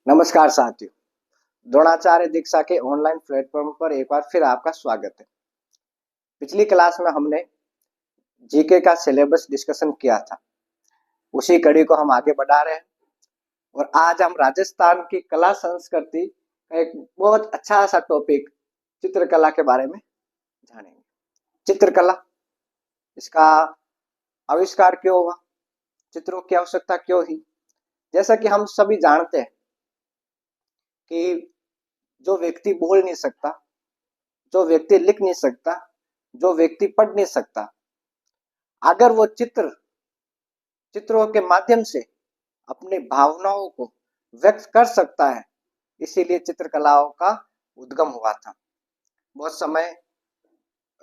नमस्कार साथियों, द्रोणाचार्य दीक्षा के ऑनलाइन प्लेटफॉर्म पर एक बार फिर आपका स्वागत है। पिछली क्लास में हमने जीके का सिलेबस डिस्कशन किया था, उसी कड़ी को हम आगे बढ़ा रहे हैं और आज हम राजस्थान की कला संस्कृति का एक बहुत अच्छा सा टॉपिक चित्रकला के बारे में जानेंगे। चित्रकला, इसका आविष्कार क्यों हुआ, चित्रों की आवश्यकता क्यों हुई। जैसा कि हम सभी जानते हैं कि जो व्यक्ति बोल नहीं सकता, जो व्यक्ति लिख नहीं सकता, जो व्यक्ति पढ़ नहीं सकता, अगर वो चित्रों के माध्यम से अपनी भावनाओं को व्यक्त कर सकता है, इसीलिए चित्रकलाओं का उद्गम हुआ था। बहुत समय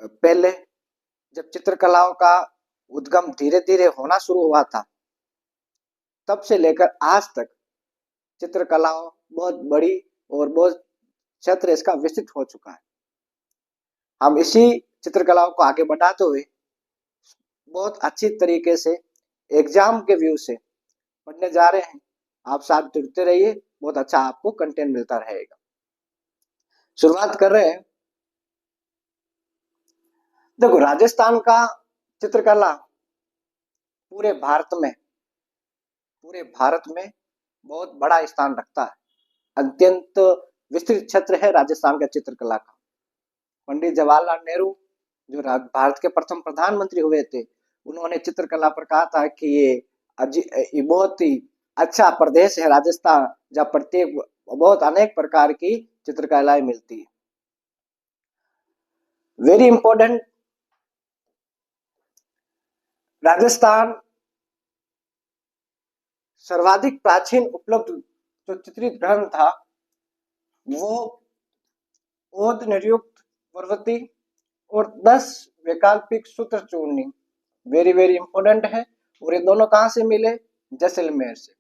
पहले जब चित्रकलाओं का उद्गम धीरे धीरे होना शुरू हुआ था, तब से लेकर आज तक चित्रकलाओं बहुत बड़ी और बहुत क्षेत्र इसका विस्तृत हो चुका है। हम इसी चित्रकलाओं को आगे बढ़ाते हुए बहुत अच्छी तरीके से एग्जाम के व्यू से पढ़ने जा रहे हैं। आप साथ जुड़ते रहिए, बहुत अच्छा आपको कंटेंट मिलता रहेगा। शुरुआत कर रहे हैं। देखो, राजस्थान का चित्रकला पूरे भारत में बहुत बड़ा स्थान रखता है। अत्यंत विस्तृत क्षेत्र है राजस्थान का चित्रकला का। पंडित जवाहरलाल नेहरू जो भारत के प्रथम प्रधानमंत्री हुए थे, उन्होंने चित्रकला पर कहा था कि ये बहुत ही अच्छा प्रदेश है राजस्थान, जहाँ प्रत्येक बहुत अनेक प्रकार की चित्रकलाएं मिलती है। वेरी इंपॉर्टेंट, राजस्थान सर्वाधिक प्राचीन उपलब्ध जो चित्रित ग्रंथ था वो ओद निर्युक्त पर्वती और 10 वैकल्पिक सूत्र चूर्णी वेरी वेरी इंपॉर्टेंट है। और ये दोनों कहाँ से मिले? जैसलमेर से।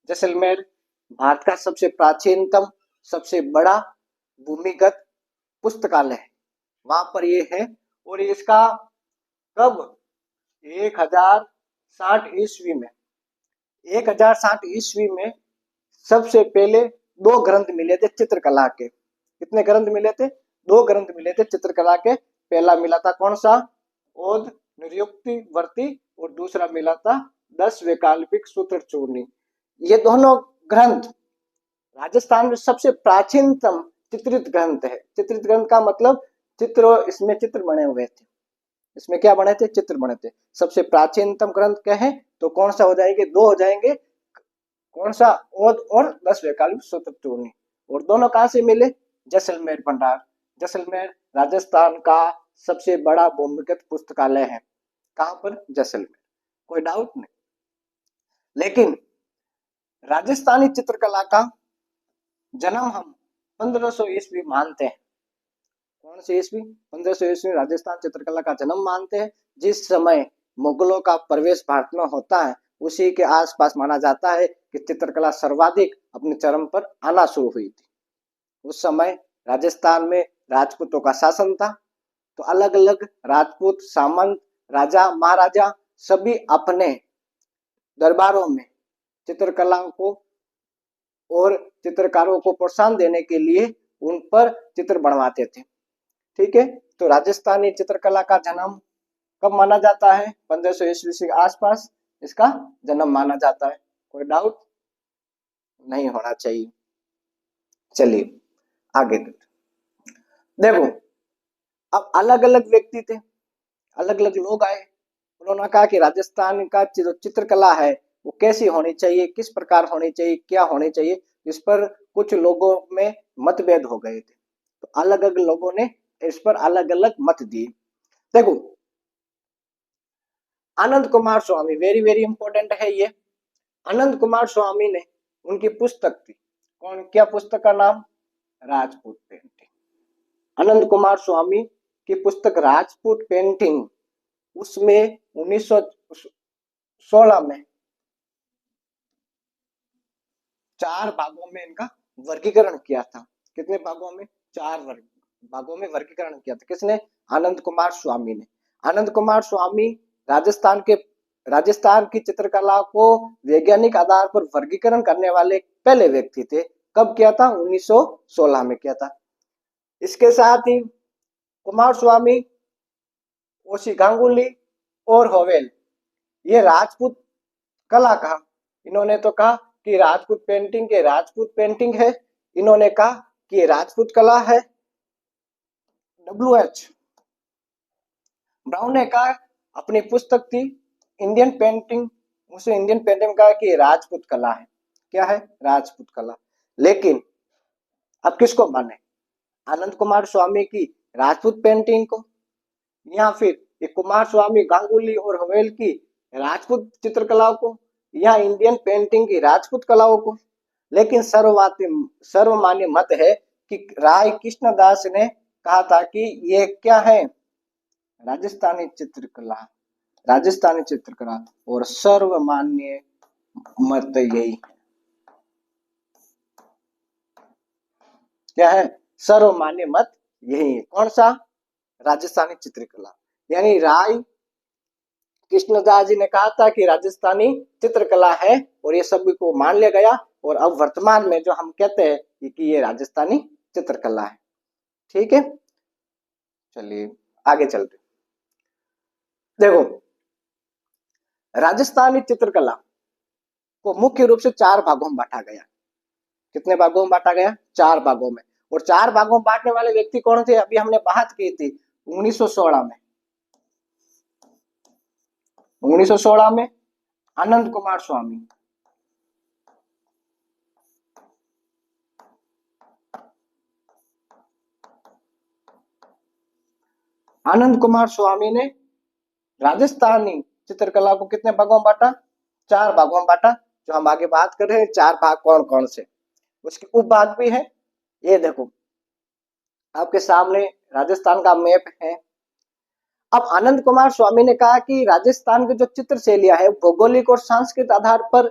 जैसलमेर भारत का सबसे प्राचीनतम, सबसे बड़ा भूमिगत पुस्तकालय है, वहां पर ये है। और इसका कब 1060 ईस्वी में 1060 ईस्वी में सबसे पहले 2 ग्रंथ मिले थे चित्रकला के। कितने ग्रंथ मिले थे? 2 ग्रंथ मिले थे चित्रकला के। पहला मिला था कौन सा? ओद निर्युक्ति वर्ती, और दूसरा मिला था 10 वैकल्पिक सूत्र चूर्णी। ये दोनों ग्रंथ राजस्थान में सबसे प्राचीनतम चित्रित ग्रंथ है। चित्रित ग्रंथ का मतलब इसमें चित्र बने हुए थे। इसमें क्या बने थे? चित्र बने थे। सबसे प्राचीनतम ग्रंथ क्या है? तो कौन सा हो जाएंगे? 2 हो जाएंगे। कौन सा? ओद और 10 वैकल्पिक सूत्र चूर्णी। और दोनों कहां से मिले? जैसलमेर भंडार। जैसलमेर राजस्थान का सबसे बड़ा भूमिगत पुस्तकालय है। कहां पर? जैसलमेर। कोई डाउट नहीं। लेकिन राजस्थानी चित्रकला का जन्म हम 1500 ईस्वी मानते हैं। कौन सी ईस्वी? 1500 ईस्वी राजस्थान चित्रकला का जन्म मानते हैं। जिस समय मुगलों का प्रवेश भारत में होता है, उसी के आसपास माना जाता है कि चित्रकला सर्वाधिक अपने चरम पर आना शुरू हुई थी। उस समय राजस्थान में राजपूतों का शासन था, तो अलग अलग राजपूत, सामंत, राजा, महाराजा सभी अपने दरबारों में चित्रकला को और चित्रकारों को प्रोत्साहन देने के लिए उन पर चित्र बनवाते थे। ठीक है, तो राजस्थानी चित्रकला का जन्म कब माना जाता है? 1500 ईस्वी के आसपास इसका जन्म माना जाता है। कोई डाउट नहीं होना चाहिए। चलिए आगे देखो, अब अलग अलग व्यक्ति थे, अलग अलग लोग आए, उन्होंने कहा कि राजस्थान का जो चित्रकला है वो कैसी होनी चाहिए, किस प्रकार होनी चाहिए, क्या होनी चाहिए। इस पर कुछ लोगों में मतभेद हो गए थे, तो अलग अलग लोगों ने इस पर अलग अलग मत दिए। देखो, आनंद कुमार स्वामी वेरी वेरी इंपॉर्टेंट है ये। आनंद कुमार स्वामी ने, उनकी पुस्तक थी कौन, क्या पुस्तक का नाम? राजपूत पेंटिंग। आनंद कुमार स्वामी की पुस्तक राजपूत पेंटिंग, उसमें 1916 में 4 भागों में इनका वर्गीकरण किया था। कितने भागों में? 4 भागों में वर्गीकरण किया था। किसने? आनंद कुमार स्वामी ने। आनंद कुमार स्वामी राजस्थान की चित्रकला को वैज्ञानिक आधार पर वर्गीकरण करने वाले पहले व्यक्ति थे, कब किया था? 1916 में किया था। इसके साथ ही कुमार स्वामी, ओशी गांगुली और होवेल, ये राजपूत कला कहा। इन्होंने तो कहा कि राजपूत पेंटिंग है, इन्होंने कहा कि ये राजपूत कला है। WH ब्राउन ने कहा, अपनी पुस्तक थी इंडियन पेंटिंग, उसे इंडियन पेंटिंग कहा कि राजपूत कला है। क्या है? राजपूत कला। लेकिन अब किसको माने? आनंद कुमार स्वामी की राजपूत पेंटिंग को, या फिर ये कुमार स्वामी, गांगुली और हवेल की राजपूत चित्रकलाओं को, या इंडियन पेंटिंग की राजपूत कलाओं को? लेकिन सर्वमान्य मत है कि राय कृष्णदास ने कहा था कि ये क्या है? राजस्थानी चित्रकला, और सर्वमान्य मत यही है। क्या है? सर्वमान्य मत यही है। कौन सा? राजस्थानी चित्रकला। यानी राय कृष्णदास जी ने कहा था कि राजस्थानी चित्रकला है, और ये सभी को मान लिया गया, और अब वर्तमान में जो हम कहते हैं कि ये राजस्थानी चित्रकला है। ठीक है, चलिए आगे चलते। देखो, राजस्थानी चित्रकला को मुख्य रूप से 4 भागों में बांटा गया। कितने भागों में बांटा गया? 4 भागों में। और 4 भागों में बांटने वाले व्यक्ति कौन थे? अभी हमने बात की थी 1916 में। 1916 में आनंद कुमार स्वामी, आनंद कुमार स्वामी ने राजस्थानी चित्रकला को कितने भागों में बांटा? 4 भागों में बांटा। जो हम आगे बात कर रहे हैं, 4 भाग कौन कौन से, उसके उपभाग भी है। ये देखो, आपके सामने राजस्थान का मैप है। अब आनंद कुमार स्वामी ने कहा कि राजस्थान की जो चित्र शैलियां है भौगोलिक और सांस्कृतिक आधार पर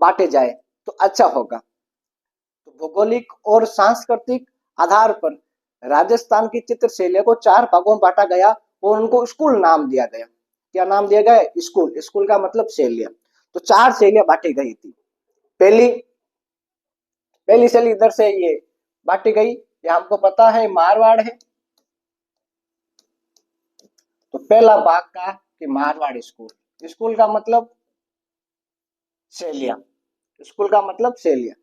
बांटे जाए तो अच्छा होगा। तो भौगोलिक और सांस्कृतिक आधार पर राजस्थान की चित्र शैलियों को 4 भागों में बांटा गया, और उनको स्कूल नाम दिया गया। क्या नाम दिया गया? स्कूल। स्कूल का मतलब शैलियां। तो 4 शैलियां बांटी गई थी। पहली शैली इधर से ये बांटी गई, ये हमको पता है, मारवाड़ है। तो पहला भाग का कि मारवाड़ स्कूल। स्कूल का मतलब शैलियां। स्कूल का मतलब शैलियां।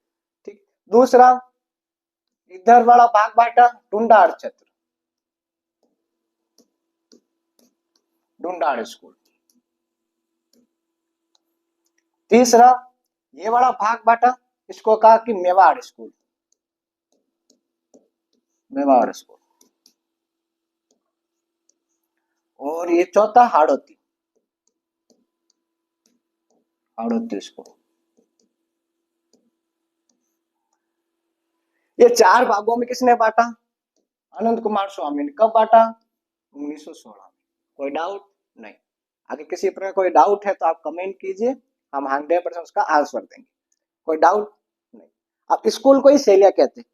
ठीक। दूसरा, इधर वाला भाग बांटा ढूंढाड़ क्षेत्र, ढूंढाड़ स्कूल। तीसरा, ये वाला भाग बांटा, इसको कहा कि मेवाड़ स्कूल, मेवाड़ स्कूल। और ये चौथा हाड़ौती, हाड़ौती स्कूल। ये 4 भागों में किसने बांटा? आनंद कुमार स्वामी ने। कब बांटा? 1916 में। कोई डाउट नहीं? आगे किसी प्रकार कोई डाउट है तो आप कमेंट कीजिए, हम 100% उसका आंसर देंगे। कोई डाउट नहीं? अब स्कूल को ही शैलियां कहते हैं।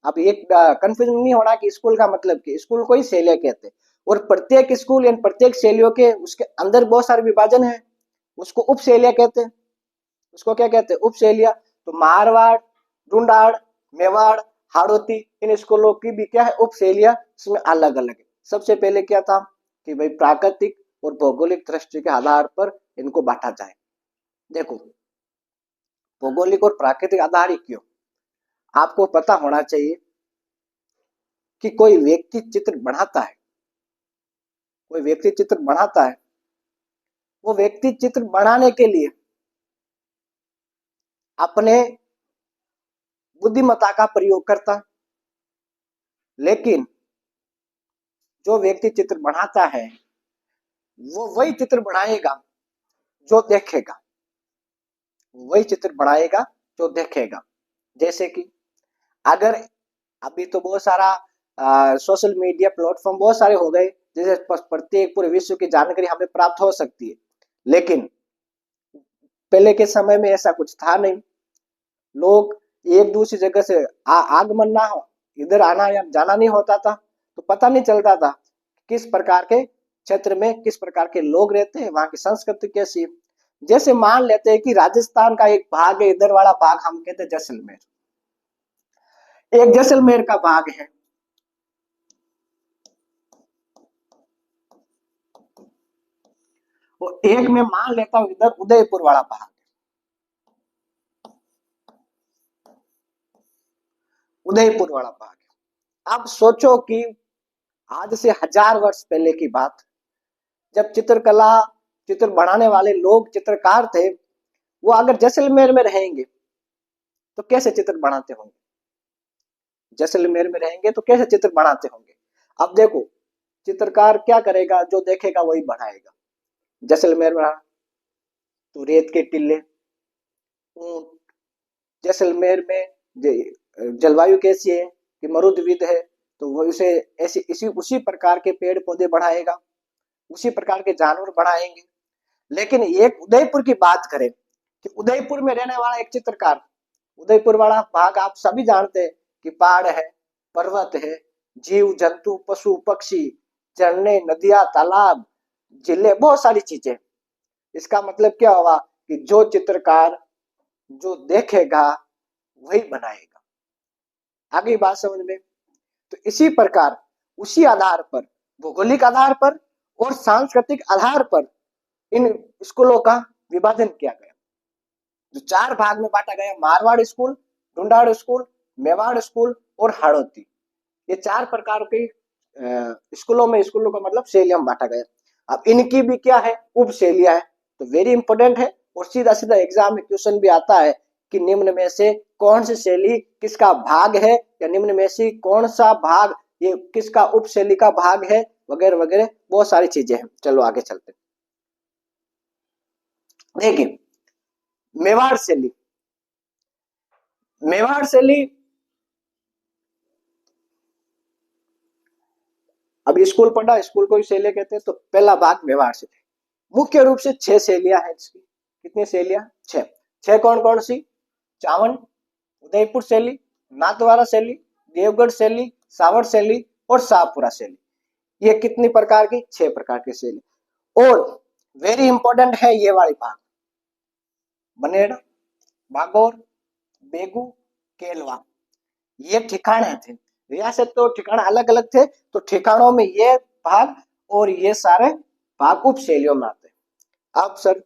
अब ये कंफ्यूजन नहीं होना कि स्कूल का मतलब कि स्कूल को ही शैलियां कहते हैं, और प्रत्येक स्कूल यानी प्रत्येक शैलियों के उसके अंदर बहुत सारे विभाजन है, उसको उप शैलियां कहते हैं। उसको क्या कहते हैं? उप शैलियां। तो मारवाड़, ढूंढाड़, मेवाड़, हाड़ौती, इन स्कूलों की भी क्या है? उप शैलियां, इसमें अलग अलग है। सबसे पहले क्या था कि भाई प्राकृतिक और भौगोलिक दृष्टि के आधार पर इनको बांटा जाए। देखो, भौगोलिक और प्राकृतिक आधार ही क्यों? आपको पता होना चाहिए कि कोई व्यक्ति चित्र बनाता है, कोई व्यक्ति चित्र बनाता है, वो व्यक्ति चित्र बनाने के लिए अपने बुद्धिमत्ता का प्रयोग करता है। लेकिन जो व्यक्ति चित्र बनाता है वो वही चित्र बनाएगा जो देखेगा, वही चित्र बनाएगा जो देखेगा। जैसे कि अगर अभी तो बहुत सारा सोशल मीडिया प्लेटफॉर्म बहुत सारे हो गए, जैसे प्रत्येक पूरे विश्व की जानकारी हमें प्राप्त हो सकती है। लेकिन पहले के समय में ऐसा कुछ था नहीं। लोग एक दूसरी जगह से आगमन ना हो, इधर आना या जाना नहीं होता था, तो पता नहीं चलता था किस प्रकार के क्षेत्र में किस प्रकार के लोग रहते हैं, वहां की संस्कृति कैसी है। जैसे मान लेते हैं कि राजस्थान का एक भाग है, इधर वाला भाग हम कहते हैं जैसलमेर। एक जैसलमेर का भाग है, और एक मैं मान लेता हूं इधर उदयपुर वाला भाग, उदयपुर वाला भाग। अब सोचो कि आज से 1000 वर्ष पहले की बात, जब चित्रकला, चित्र बनाने वाले लोग, चित्रकार थे, वो अगर जैसलमेर में रहेंगे तो कैसे चित्र बनाते होंगे? जैसलमेर में रहेंगे तो कैसे चित्र बनाते होंगे? अब देखो, चित्रकार क्या करेगा? जो देखेगा वही बनाएगा। जैसलमेर में रहा तो रेत के टीले, ऊंट। जैसलमेर में जलवायु कैसी है कि मरुद्वीद है, तो वो उसे ऐसी इसी उसी प्रकार के पेड़ पौधे बढ़ाएगा, उसी प्रकार के जानवर बढ़ाएंगे। लेकिन एक उदयपुर की बात करें कि उदयपुर में रहने वाला एक चित्रकार, उदयपुर वाला भाग आप सभी जानते हैं कि पहाड़ है, पर्वत है, जीव जंतु, पशु पक्षी, झरने, नदियां, तालाब, जिले, बहुत सारी चीजें। इसका मतलब क्या होगा कि जो चित्रकार जो देखेगा वही बनाएगा। आगे बात समझ में? तो इसी प्रकार उसी आधार पर, भौगोलिक आधार पर और सांस्कृतिक आधार पर इन स्कूलों का विभाजन किया गया। जो 4 भाग में बांटा गया, Marwar school, Dhundhar school, Mewar school और हाड़ौती। ये 4 प्रकार के स्कूलों में, स्कूलों का मतलब शैलियों में बांटा गया। अब इनकी भी क्या है? उप शैलियां है। तो वेरी इंपॉर्टेंट है, और सीधा सीधा एग्जाम में क्वेश्चन भी आता है कि निम्न में से कौन सी शैली किसका भाग है, या निम्न में से कौन सा भाग ये किसका उप शैली का भाग है, वगैरह वगैरह, बहुत सारी चीजें हैं। चलो आगे चलते। देखिए, मेवाड़ शैली, मेवाड़ शैली, अभी स्कूल पढ़ा, स्कूल को ही शैलियां कहते हैं, तो पहला भाग मेवाड़ से। मुख्य रूप से 6 शैलियां हैं इसकी। कितनी शैलियां? 6। 6 कौन कौन सी? चावन, उदयपुर शैली, नाथद्वारा शैली, देवगढ़ शैली, सावर शैली और शाहपुरा शैली। ये कितनी प्रकार की? 6 प्रकार की शैली। और वेरी इंपॉर्टेंट है ये वाली भाग, बनेड़ा, बागौर, बेगू, केलवा। ये ठिकाने थे, रियासत तो ठिकाना अलग अलग थे, तो ठिकानों में ये भाग और ये सारे भाग उप शैलियों में आते हैं। अब सर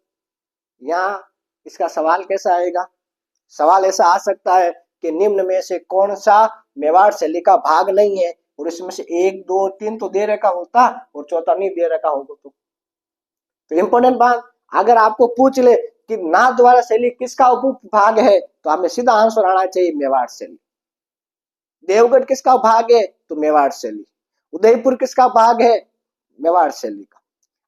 यहाँ इसका सवाल कैसा आएगा? सवाल ऐसा आ सकता है कि निम्न में से कौन सा मेवाड़ शैली का भाग नहीं है, और इसमें से 1 2 3 तो दे रखा होता और चौथा नहीं दे रखा होगा। तो इंपॉर्टेंट बात, अगर आपको पूछ ले कि नाथद्वारा शैली किसका उप भाग है, तो हमें सीधा आंसर आना चाहिए मेवाड़ शैली। देवगढ़ किसका भाग है? तो मेवाड़ शैली। उदयपुर किसका भाग है? मेवाड़ शैली का।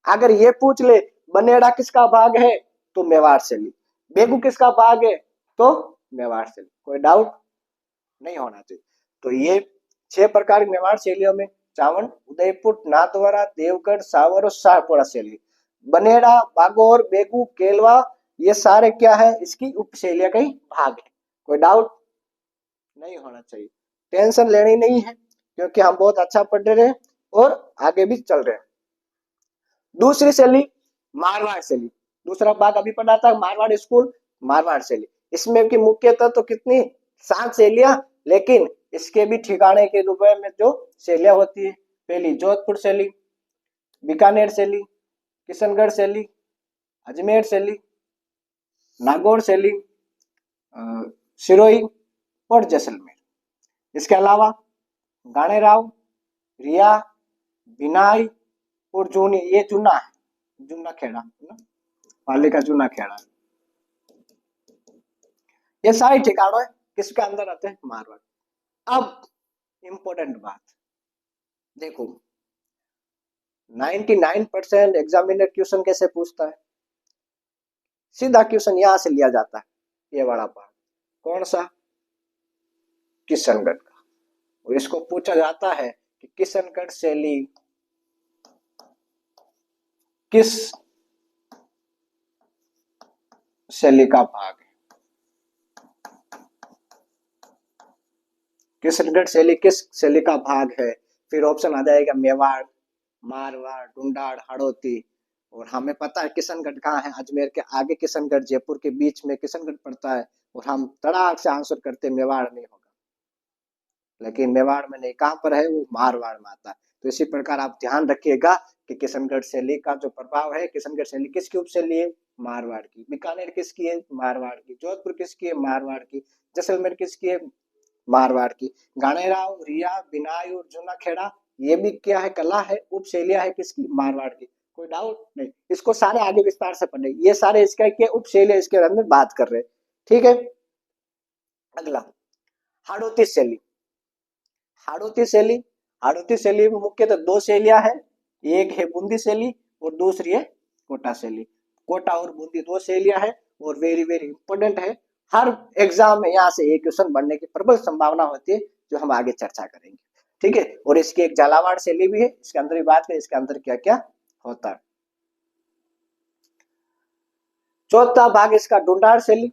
अगर ये पूछ ले बनेड़ा किसका भाग है, तो मेवाड़ शैली। बेगू किसका भाग है? तो मेवाड़ शैली। कोई डाउट नहीं होना चाहिए। तो ये 6 प्रकार की मेवाड़ शैलियों में चावन, उदयपुर, नाथद्वारा, देवगढ़, सावर और शाहपुरा शैली। बनेड़ा, बागौर, बेगू, केलवा, ये सारे क्या है? इसकी उप शैलियां का ही भाग है। कोई डाउट नहीं होना चाहिए, टेंशन लेनी नहीं है, क्योंकि हम बहुत अच्छा पढ़ रहे हैं और आगे भी चल रहे हैं। दूसरी शैली मारवाड़ शैली, दूसरा भाग अभी पढ़ा था मारवाड़ स्कूल, मारवाड़ शैली। इसमें की मुख्यतः तो कितनी? 7 शैलियां, लेकिन इसके भी ठिकाने के रूप में जो शैलियां होती है, पहली जोधपुर शैली, बीकानेर शैली, किशनगढ़ शैली, अजमेर शैली, नागौर शैली, सिरोही और जैसलमेर। इसके अलावा गानेराव, रिया, बिनाई और जूनी, ये जूना है, जूना खेड़ा है ना, पाली का जूना खेड़ा। ये सारे ठिकानों है किसके अंदर आते हैं? मारवाड़। अब इंपॉर्टेंट बात देखो, 99% एग्जामिनर क्वेश्चन कैसे पूछता है? सीधा क्वेश्चन यहां से लिया जाता है, ये वाला पार्ट कौन सा? किशनगढ़ का। और इसको पूछा जाता है कि किशनगढ़ शैली किस शैली का भाग है? किशनगढ़ शैली किस शैली का भाग है? फिर ऑप्शन आ जाएगा मेवाड़, मारवाड़, ढूंढाड़, हाड़ौती। और हमें पता है किशनगढ़ कहाँ है, अजमेर के आगे किशनगढ़, जयपुर के बीच में किशनगढ़ पड़ता है, और हम तड़ाक से आंसर करते मेवाड़ नहीं होगा। लेकिन मेवाड़ में नहीं, कहाँ पर है वो, मारवाड़ में आता है। तो इसी प्रकार आप ध्यान रखिएगा कि किशनगढ़ शैली का जो प्रभाव है, किशनगढ़ शैली किसकी उपशैली है, मारवाड़ की। बीकानेर किसकी है, मारवाड़ की। जोधपुर किसकी है, मारवाड़ की। जैसलमेर किसकी है, मारवाड़ की। गानेराव, रिया, बिनाई और जूनाखेड़ा, ये भी क्या है, कला है, उपशैलियां है किसकी, मारवाड़ की। कोई डाउट नहीं, इसको सारे आगे विस्तार से पढ़े, ये सारे इसका क्या उपशैली इसके बारे में बात कर रहे हैं। ठीक है, अगला हाड़ौती शैली। हाड़ौती शैली, हाड़ौती शैली में मुख्यतः दो शैलियां हैं, एक है बूंदी शैली और दूसरी है कोटा शैली। कोटा और बूंदी दो शैलियां हैं और वेरी वेरी इंपॉर्टेंट है। हर एग्जाम में यहाँ से एक क्वेश्चन बनने की प्रबल संभावना होती है, जो हम आगे चर्चा करेंगे। ठीक है, और इसकी एक झालावाड़ शैली भी है, इसके अंदर भी बात करें इसके अंदर क्या क्या होता है। चौथा भाग इसका ढूंढाड़ शैली।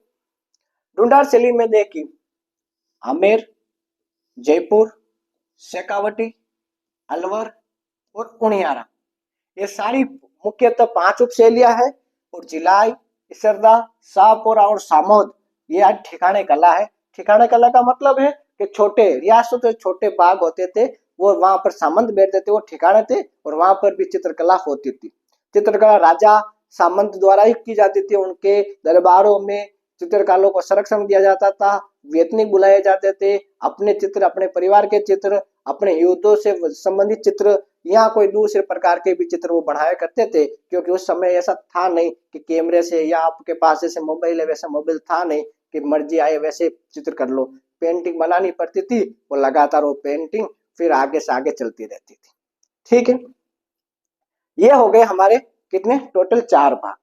ढूंढाड़ शैली में देखिए आमेर, जयपुर, शेखावटी, अलवर और उनियारा, ये सारी मुख्यतः 5 उपशैलियां है। और जिलाई, इसरदा, शाहपुरा और सामोद, ये आज ठिकाने कला है। ठिकाने कला का मतलब है कि छोटे रियासत के छोटे बाग होते थे, वो वहां पर सामंत बैठते थे, वो ठिकाने थे और वहां पर भी चित्रकला होती थी। चित्रकला राजा सामंत द्वारा ही की जाती थी, उनके दरबारों में चित्रकारों को संरक्षण दिया जाता था, वेतनिक बुलाए जाते थे, अपने चित्र, अपने परिवार के चित्र, अपने युद्धों से संबंधित चित्र, या कोई दूसरे प्रकार के भी चित्र वो बढ़ाया करते थे। क्योंकि उस समय ऐसा था नहीं कि कैमरे से, या आपके पास जैसे मोबाइल है वैसा मोबाइल था नहीं कि मर्जी आए वैसे चित्र कर लो। पेंटिंग बनानी पड़ती थी, वो लगातार वो पेंटिंग फिर आगे से आगे चलती रहती थी। ठीक है, ये हो गए हमारे कितने टोटल 4 भाग।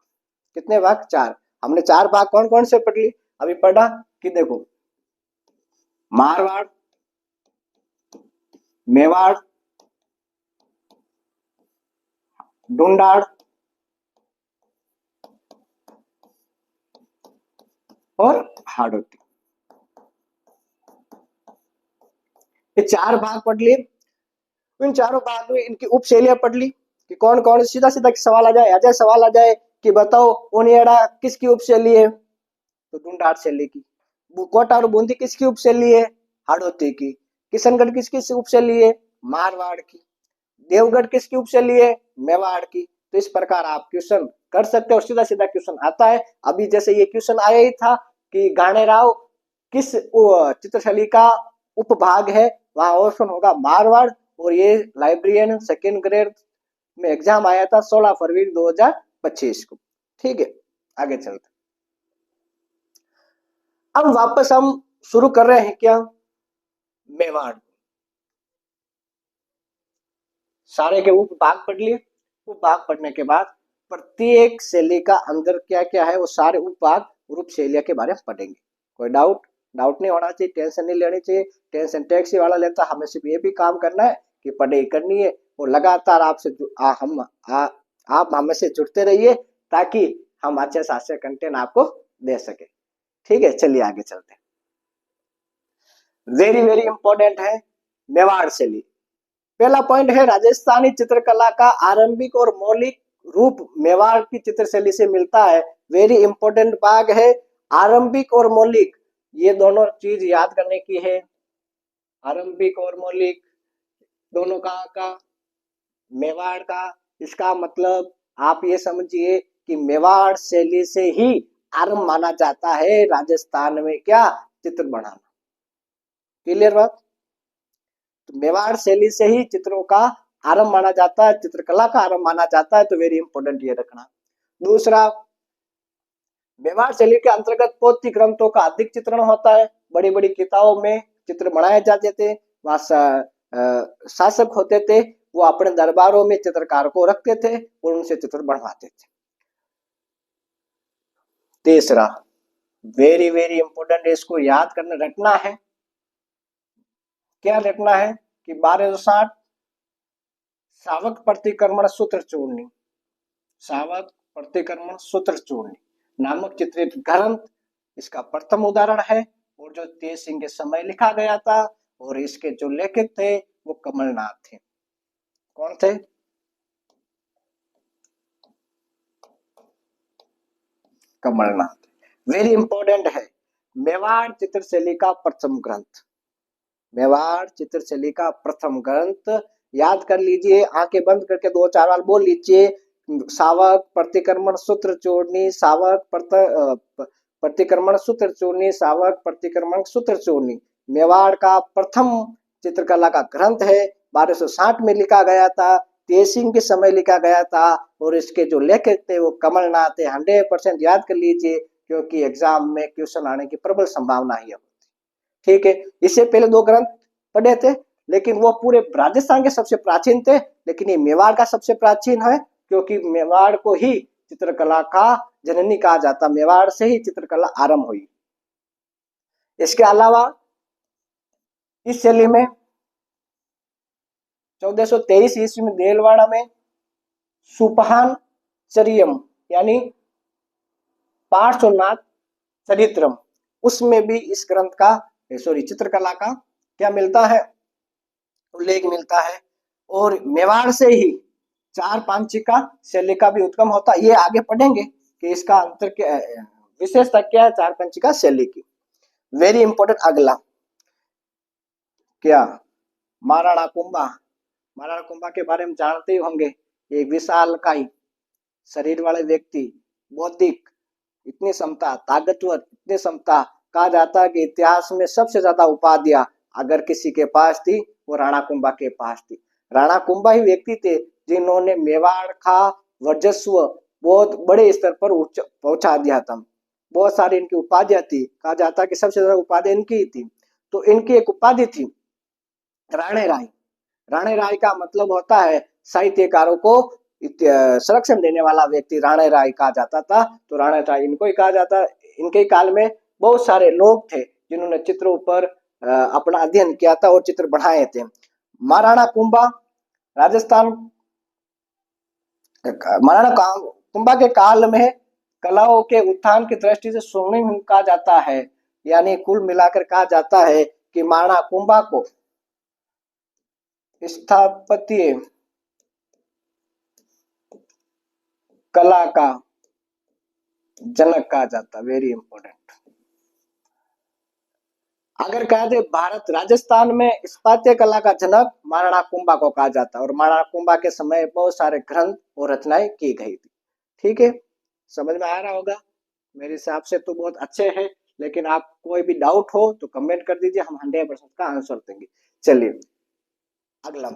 कितने भाग, 4। हमने 4 भाग कौन कौन से पढ़ लिए, अभी पढ़ा कि देखो मारवाड़, मेवाड़, ढूंढाड़ और हाड़ौती, ये 4 भाग पढ़ लिए। इन चारों भाग में इनकी उपशैलियां पढ़ ली कि कौन कौन, सीधा सीधा सवाल आ जाए, अजय सवाल आ जाए कि बताओ उनियारा किसकी उपशैली है, तो ढूंढाड़ शैली की। कोटा और बूंदी किसकी उपशैली है, हाड़ौती की। किशनगढ़ किसकी उपशैली है, मारवाड़ की। देवगढ़ किसकी उपशैली है, मेवाड़ की। तो इस प्रकार आप क्वेश्चन कर सकते हो, सीधा सीधा क्वेश्चन आता है। अभी जैसे ये क्वेश्चन आया ही था कि गानेराव किस चित्रशैली का उपभाग है, वहां ऑप्शन होगा मारवाड़। और ये लाइब्रेरियन सेकेंड ग्रेड में एग्जाम आया था 16 फरवरी 2025 को। ठीक है, आगे चलते। अब वापस हम शुरू कर रहे हैं क्या, मेवाड़। सारे के उपभाग पढ़ लिए। उपभाग पढ़ने के बाद प्रत्येक शैली का अंदर क्या क्या है वो सारे उपभाग और उप शैलियों के बारे में पढ़ेंगे। कोई डाउट नहीं होना चाहिए, टेंशन नहीं लेनी चाहिए। टेंशन टैक्सी वाला लेता, हमें सिर्फ ये भी काम करना है कि पढ़ाई करनी है और लगातार आपसे आप हमें से जुड़ते रहिए, ताकि हम अच्छे से अच्छे कंटेंट आपको दे सके। ठीक है, चलिए आगे चलते हैं। वेरी वेरी इंपॉर्टेंट है मेवाड़ शैली। पहला पॉइंट है राजस्थानी चित्रकला का आरंभिक और मौलिक रूप मेवाड़ की चित्रशैली से मिलता है। वेरी इंपॉर्टेंट भाग है आरंभिक और मौलिक, ये दोनों चीज याद करने की है। आरंभिक और मौलिक दोनों का मेवाड़ का, इसका मतलब आप ये समझिए कि मेवाड़ शैली से ही आरंभ माना जाता है राजस्थान में क्या, चित्र बनाना। क्लियर बात, तो मेवाड़ शैली से ही चित्रों का आरंभ माना जाता है, चित्रकला का आरंभ माना जाता है। तो वेरी इंपॉर्टेंट ये रखना। दूसरा, मेवाड़ शैली के अंतर्गत पोथी ग्रंथों का अधिक चित्रण होता है। बड़ी बड़ी किताबों में चित्र बनाए जाते थे। वहां शासक होते थे, वो अपने दरबारों में चित्रकार को रखते थे और उनसे चित्र बनवाते थे। तीसरा, वेरी वेरी इंपॉर्टेंट, इसको याद करना रखना है। क्या रखना है कि 1260 सावक प्रतिक्रमण सूत्र चूर्णी, सावक प्रतिक्रमण सूत्र चूर्णी नामक चित्रित ग्रंथ इसका प्रथम उदाहरण है, और जो तेज सिंह के समय लिखा गया था। और इसके जो लेखक थे वो कमलनाथ थे। कौन थे, कमलनाथ। वेरी इंपॉर्टेंट है मेवाड़ चित्रशैली का प्रथम ग्रंथ। मेवाड़ चित्रशैली का प्रथम ग्रंथ। याद कर लीजिए, आंखें बंद करके दो चार बार बोल लीजिए। सावक प्रतिक्रमण सूत्र चूर्णी, सावक प्रतिक्रमण सूत्र चूर्णी, सावक प्रतिक्रमण सूत्र चूर्णी मेवाड़ का प्रथम चित्रकला का ग्रंथ है। 1260 में लिखा गया था, तेसिंग के समय लिखा गया था, और इसके जो लेखक थे वो कमलनाथ थे। 100% याद कर लीजिए, क्योंकि एग्जाम में क्वेश्चन आने की प्रबल संभावना है। ठीक है, इससे पहले दो ग्रंथ पढ़े थे, लेकिन वो पूरे राजस्थान के सबसे प्राचीन थे, लेकिन ये मेवाड़ का सबसे प्राचीन है, क्योंकि मेवाड़ को ही चित्रकला का जननी कहा जाता। मेवाड़ से ही चित्रकला आरंभ हुई। इसके अलावा इस शैली में 1423 ईस्वी में देलवाड़ा में सुपहान चरियम यानी पार्श्वनाथ चरित्रम, उसमें भी इस ग्रंथ का चित्रकला का क्या मिलता है, उल्लेख मिलता है। और मेवाड़ से ही चार पांचिका शैली का भी उत्गम होता है। ये आगे पढ़ेंगे कि इसका अंतर क्या, विशेषता क्या है चार पांचिका शैली की। Very important. अगला क्या, महाराणा कुंभा। महाराणा कुंभा के बारे में जानते ही होंगे। एक विशालकाय शरीर वाले व्यक्ति, बौद्धिक इतनी क्षमता, ताकतवर इतनी क्षमता, कहा जाता है कि इतिहास में सबसे ज्यादा उपाधियां अगर किसी के पास थी वो राणा कुंभा के पास थी। राणा कुंभा ही व्यक्ति थे जिन्होंने मेवाड़ का वर्चस्व बहुत बड़े स्तर पर पहुंचा दिया था। बहुत सारी इनकी उपाधियां थी, कहा जाता है कि सबसे ज्यादा उपाधि इनकी ही थी। तो इनकी एक उपाधि थी राणे राय। राणे राय का मतलब होता है साहित्यकारों को संरक्षण देने वाला व्यक्ति राणे राय कहा जाता था। तो राणे राय इनको ही कहा जाता। इनके काल में बहुत सारे लोग थे जिन्होंने चित्रों पर अपना अध्ययन किया था और चित्र बनाए थे। महाराणा कुंभा राजस्थान, महाराणा कुंभा के काल में कलाओं के उत्थान की दृष्टि से स्वर्णिम कहा जाता है। यानी कुल मिलाकर कहा जाता है कि महाराणा कुंभा को स्थापत्य कला का जनक कहा जाता। Very important. अगर कहते भारत राजस्थान में स्थापत्य कला का जनक महाराणा कुंभा को कहा जाता, और महाराणा कुंभा के समय बहुत सारे ग्रंथ और रचनाएं की गई थी। ठीक है, समझ में आ रहा होगा। मेरे हिसाब से तो बहुत अच्छे हैं, लेकिन आप कोई भी डाउट हो तो कमेंट कर दीजिए, हम 100% का आंसर देंगे। चलिए अगला,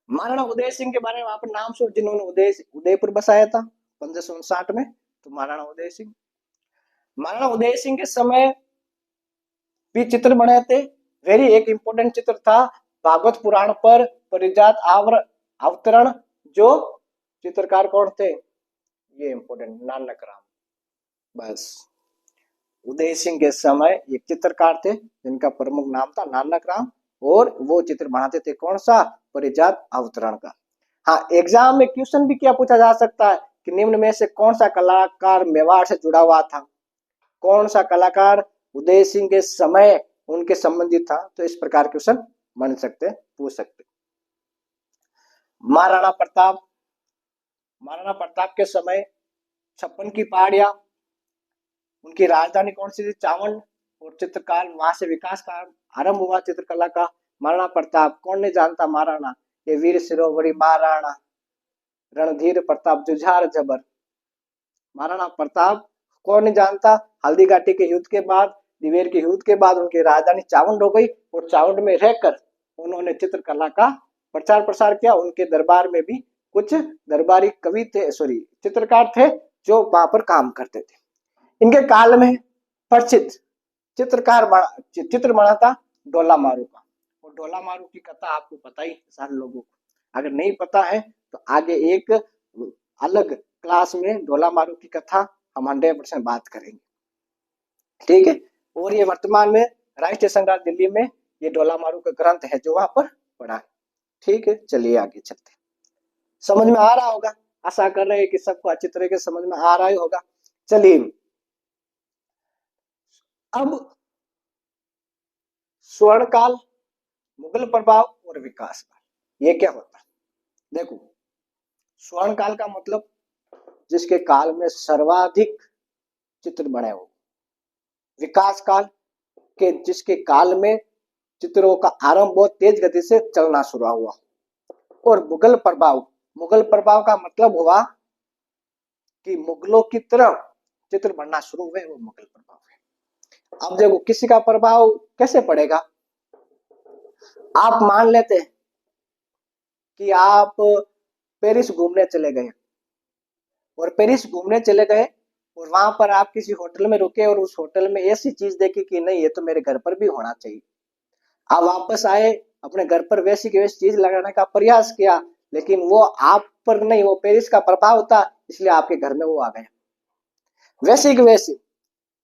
महाराणा उदय सिंह के बारे में आप नाम सुन, जिन्होंने उदयपुर बसाया था 1559 में। तो महाराणा उदय सिंह, महाराणा उदय सिंह के समय भी चित्र बने थे। वेरी एक इंपॉर्टेंट चित्र था भागवत पुराण पर परिजात अवतरण। जो चित्रकार कौन थे, ये इंपॉर्टेंट, नानक राम। बस उदय सिंह के समय एक चित्रकार थे जिनका प्रमुख नाम था नानक राम, और वो चित्र बनाते थे कौन सा, परिजात अवतरण का। हाँ, एग्जाम में क्वेश्चन भी क्या पूछा जा सकता है कि निम्न में से कौन सा कलाकार मेवाड़ से जुड़ा हुआ था, कौन सा कलाकार उदय सिंह के समय उनके संबंधित था। तो इस प्रकार क्वेश्चन बन सकते, पूछ सकते। महाराणा प्रताप, महाराणा प्रताप के समय 56 की पहाड़ियां, उनकी राजधानी कौन सी थी, चावंड, और चित्रकार वहां से विकास का आरंभ हुआ चित्रकला का। महाराणा प्रताप, कौन नहीं जानता महाराणा, ये वीर शिरोमणि महाराणा, रणधीर प्रताप जुझार जबर। महाराणा प्रताप कौन नहीं जानता। हल्दी घाटी के युद्ध के बाद, दिवेर के युद्ध के बाद उनकी राजधानी चावंड हो गई, और चावंड में रहकर उन्होंने चित्रकला का प्रचार प्रसार किया। उनके दरबार में भी कुछ दरबारी कवि थे, चित्रकार थे जो वहां पर काम करते थे। इनके काल में प्रसिद्ध चित्रकार चित्र बना था ढोला मारू का। और ढोला मारू की कथा आपको पता ही सारे लोगों को, अगर नहीं पता है तो आगे एक अलग क्लास में ढोला मारू की कथा हम 100% बात करेंगे। ठीक है, और ये वर्तमान में राष्ट्रीय संग्रहालय दिल्ली में ये ढोला मारू का ग्रंथ है जो वहां पर पड़ा है। ठीक है, चलिए आगे चलते। समझ में आ रहा होगा, आशा कर रहे हैं कि सबको अच्छी तरह से समझ में आ रहा ही होगा। चलिए अब स्वर्ण काल, मुगल प्रभाव और विकास काल, ये क्या होता है। देखो, स्वर्ण काल का मतलब जिसके काल में सर्वाधिक चित्र बने हो। विकास काल के जिसके काल में चित्रों का आरंभ बहुत तेज गति से चलना शुरू हुआ। और मुगल प्रभाव का मतलब हुआ कि मुगलों की तरफ चित्र बनना शुरू हुए, वो मुगल प्रभाव है। अब देखो किसी का प्रभाव कैसे पड़ेगा। आप मान लेते कि आप पेरिस घूमने चले गए, और पेरिस घूमने चले गए और वहां पर आप किसी होटल में रुके और उस होटल में ऐसी चीज देखी कि नहीं ये तो मेरे घर पर भी होना चाहिए। आप वापस आए, अपने घर पर वैसी की वैसी चीज लगाने का प्रयास किया, लेकिन वो आप पर नहीं, वो पेरिस का प्रभाव था, इसलिए आपके घर में वो आ गया। वैसे की वैसे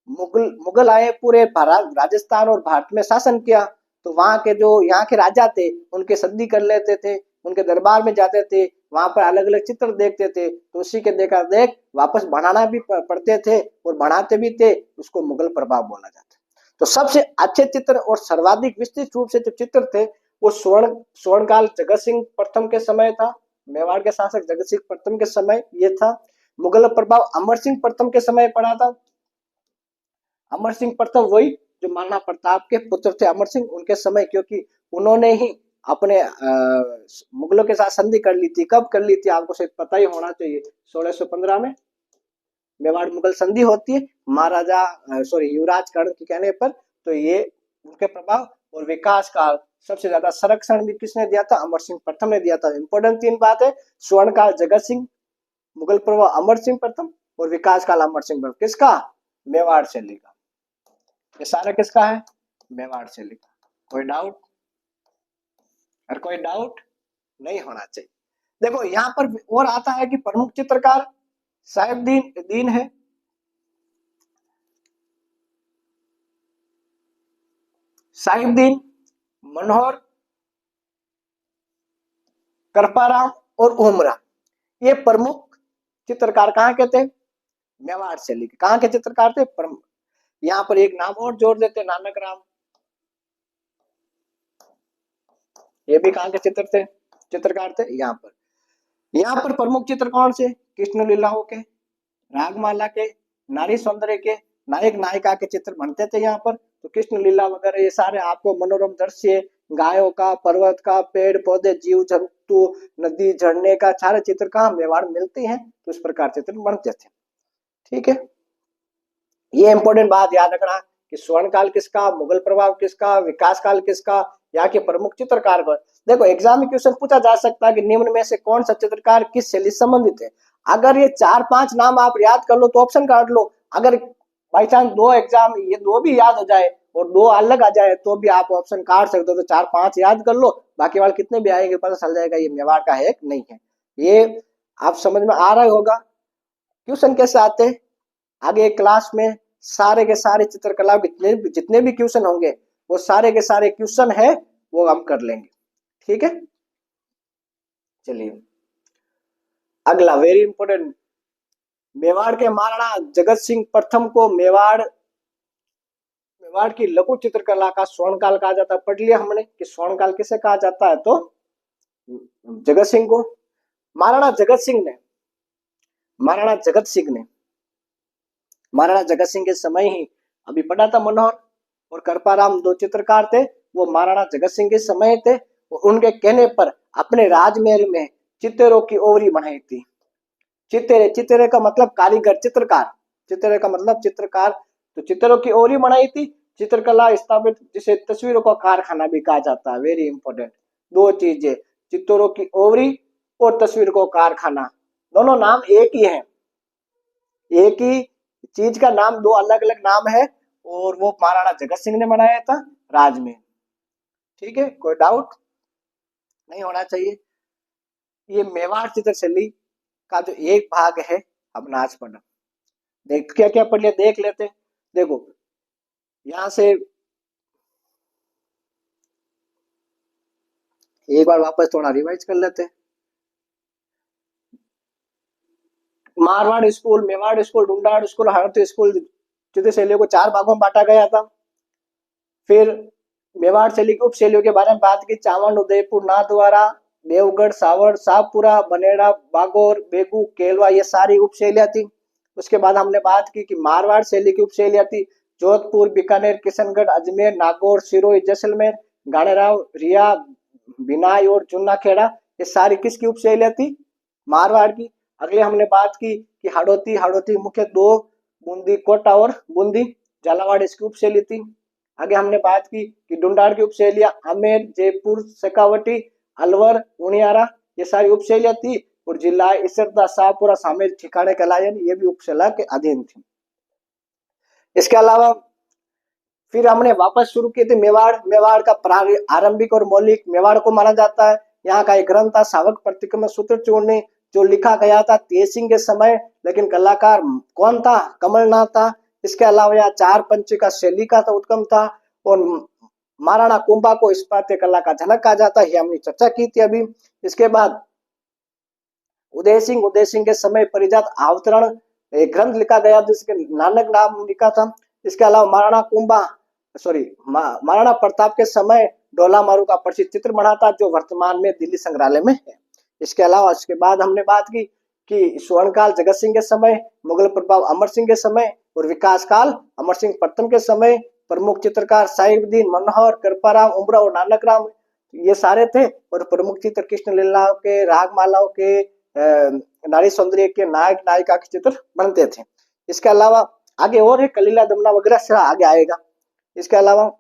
मुगल आए, पूरे भारत राजस्थान और भारत में शासन किया, तो वहां के जो यहाँ के राजा थे उनके संधि कर लेते थे, उनके दरबार में जाते थे, वहां पर अलग अलग चित्र देखते थे, तो उसी के देखा देख वापस बनाना भी पड़ते थे और बनाते भी थे, उसको मुगल प्रभाव बोला जाता। तो सबसे अच्छे चित्र और सर्वाधिक विस्तृत रूप से जो चित्र थे वो स्वर्णकाल जगत सिंह प्रथम के समय था, मेवाड़ के शासक जगत सिंह प्रथम के समय ये था। मुगल प्रभाव अमर सिंह प्रथम के समय पड़ा था। अमर सिंह प्रथम वही जो महाराणा प्रताप के पुत्र थे अमर सिंह, उनके समय, क्योंकि उन्होंने ही अपने मुगलों के साथ संधि कर ली थी। कब कर ली थी आपको शायद पता ही होना चाहिए, 1615 में मेवाड़ मुगल संधि होती है महाराजा युवराज कर्ण के कहने पर। तो ये उनके प्रभाव और विकास काल सबसे ज्यादा संरक्षण भी किसने दिया था, अमर सिंह प्रथम ने दिया था। इंपोर्टेंट 3 बात है, स्वर्ण काल जगत सिंह, मुगल प्रभाव अमर सिंह प्रथम और विकास काल अमर सिंह प्रथम। किसका, मेवाड़ शैली का। ये सारा किसका है, मेवाड़ शैली का। कोई डाउट, और कोई डाउट नहीं होना चाहिए। देखो यहाँ पर और आता है कि प्रमुख चित्रकार साहिबदीन है, साहिबदीन, मनोहर, कृपाराम और ओमरा, ये प्रमुख चित्रकार कहाँ के थे, मेवाड़ शैली के। कहाँ के चित्रकार थे, प्रमुख। यहाँ पर एक नाम और जोड़ देते, नानक राम, ये भी कहाँ के चित्रकार थे। यहाँ पर प्रमुख चित्र कौन से, कृष्ण लीलाओं के, रागमाला के, नारी सौंदर्य के, नायक नायिका के चित्र बनते थे यहाँ पर। तो कृष्ण लीला वगैरह ये सारे आपको मनोरम दृश्य, गायों का, पर्वत का, पेड़ पौधे, जीव जंतु, नदी, झरने का सारे चित्र कहाँ मेवाड़ मिलते हैं, तो इस प्रकार चित्र बनते थे। ठीक है, ये इंपॉर्टेंट बात याद रखना कि स्वर्ण काल किसका, मुगल प्रभाव किसका, विकास काल किसका, यहाँ के प्रमुख चित्रकार पर। देखो एग्जाम में क्वेश्चन पूछा जा सकता है कि निम्न में से कौन सा चित्रकार किस शैली से संबंधित है। अगर ये 4-5 नाम आप याद कर लो तो ऑप्शन काट लो। अगर बाई चांस ये दो भी याद हो जाए और दो अलग आ जाए तो भी आप ऑप्शन काट सकते हो। तो 4-5 याद कर लो, बाकी वाले कितने भी आएंगे पता चल जाएगा ये मेवाड़ का है कि नहीं है। ये आप समझ में आ रहा होगा। क्वेश्चन कैसे आते हैं आगे क्लास में, सारे के सारे चित्रकला जितने भी क्वेश्चन होंगे वो सारे के सारे क्वेश्चन है वो हम कर लेंगे। ठीक है, चलिए अगला वेरी इंपोर्टेंट, मेवाड़ के महाराणा जगत सिंह प्रथम को मेवाड़ की लघु चित्रकला का स्वर्णकाल कहा जाता है। पढ़ लिया हमने कि स्वर्णकाल किसे कहा जाता है, तो जगत सिंह को। महाराणा जगत सिंह के समय ही अभी पढ़ा था मनोहर और कृपाराम दो चित्रकार थे, वो महाराणा जगत सिंह के समय थे। उनके कहने पर अपने राजमहल में चित्रों की ओवरी बनाई थी। चित्रे का मतलब कारीगर, चित्रकार, चित्रे का मतलब चित्रकार, तो चित्रों की ओवरी बनाई थी। चित्रकला स्थापित जिसे तस्वीरों का कारखाना भी कहा जाता है। वेरी इंपॉर्टेंट दो चीजें, चित्रों की ओवरी और तस्वीर को कारखाना, दोनों नाम एक ही है, एक ही चीज का नाम दो अलग अलग नाम है, और वो महाराणा जगत सिंह ने बनाया था राजमहल। ठीक है, कोई डाउट नहीं होना चाहिए। ये मेवाड़ चित्रशैली का जो एक भाग है अपना आज पढ़ना, देख क्या क्या पढ़ लिया देख लेते। देखो यहां से एक बार वापस थोड़ा रिवाइज कर लेते। Marwar school, Mewar school, Dhundhar school, हरत स्कूल चित्रशैलियों को 4 भागों में बांटा गया था। फिर मेवाड़ शैली की उप शैलियों के बारे में बात की, चावंड, उदयपुर, नाथद्वारा, देवगढ़, सावर, शाहपुरा, बनेड़ा, बागोर, बेगू, केलवा, ये सारी उप शैलियां थी। उसके बाद हमने बात की कि मारवाड़ शैली की उप शैलियां थी जोधपुर, बीकानेर, किशनगढ़, अजमेर, नागौर, सिरोही, जैसलमेर, गाणेराव, रिया, बिनाई और चुन्ना खेड़ा, ये सारी किसकी उपशैलियां थी? मारवाड़ की। अगले हमने बात की कि हाड़ौती, हाड़ौती मुख्य दो, बूंदी कोटा और बूंदी झालावाड़ इसकी उपशैली थी। आगे हमने बात की कि डुंडार की उपशैलियां आमेर, जयपुर, शेखावटी, अलवर, उनियारा, ये सारी उपशैलियां थी। और जिला इसरदा, शाहपुरा, सामेल, ठिकाने, कलायन, ये भी उपशैला के अधीन थी। इसके अलावा फिर हमने वापस शुरू किए थे मेवाड़। मेवाड़ का आरंभिक और मौलिक मेवाड़ को माना जाता है। यहाँ का एक ग्रंथ था सावक प्रतिक्रमण सूत्र चूर्ण, जो लिखा गया था तेज के समय, लेकिन कलाकार कौन था? कमलनाथ था। इसके अलावा यहाँ चार पंचिका शैली का तो उत्तम था। और महाराणा कुंभा को स्थापत्य कला का जनक कहा जाता है, ये हमने चर्चा की थी अभी। इसके बाद उदय सिंह के समय परिजात अवतरण एक ग्रंथ लिखा गया जिसके नानक नाम लिखा था। इसके अलावा महाराणा प्रताप के समय डोला मारू का प्रसिद्ध चित्र बना था, जो वर्तमान में दिल्ली संग्रहालय में है। इसके अलावा इसके बाद हमने बात की कि स्वर्णकाल जगत सिंह के समय, मुगल प्रभाव अमर सिंह के समय और विकास काल अमर सिंह प्रथम के समय। प्रमुख चित्रकार साहिबुद्दीन, मनोहर, कृपाराम, उमरा और नानक राम, ये सारे थे। और प्रमुख चित्र कृष्ण लीलाओं के, रागमालाओं के, नारी सौंदर्य के, नायक नायिका के चित्र बनते थे। इसके अलावा आगे और है कलीला दमना वगैरह से आगे आएगा। इसके अलावा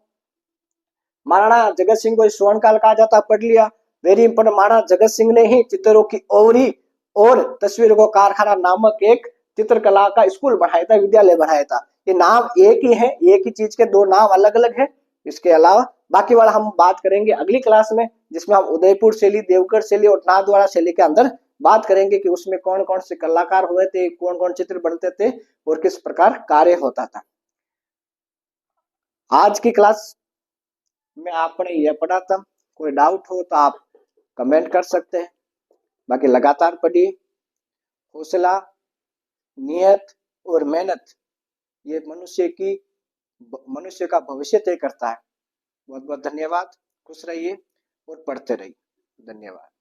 महाराणा जगत सिंह को स्वर्ण काल कहा जाता, पढ़ लिया। वेरी इंपोर्टेंट, महाराणा जगत सिंह ने ही चित्रों की ओवरी और तस्वीरों को कारखाना नामक एक चित्रकला का स्कूल बनाया था, विद्यालय बनाया था। ये नाम एक ही है, एक ही चीज के दो नाम अलग अलग है। इसके अलावा बाकी वाला हम बात करेंगे अगली क्लास में, जिसमें हम उदयपुर शैली, देवगढ़ शैली और नाथद्वारा शैली के अंदर बात करेंगे कि उसमें कौन कौन से कलाकार हुए थे, कौन कौन चित्र बनते थे और किस प्रकार कार्य होता था। आज की क्लास में आपने यह पढ़ा था। कोई डाउट हो तो आप कमेंट कर सकते हैं। बाकी लगातार पढ़िए। हौसला, नियत और मेहनत, ये मनुष्य का भविष्य तय करता है। बहुत बहुत धन्यवाद। खुश रहिए और पढ़ते रहिए। धन्यवाद।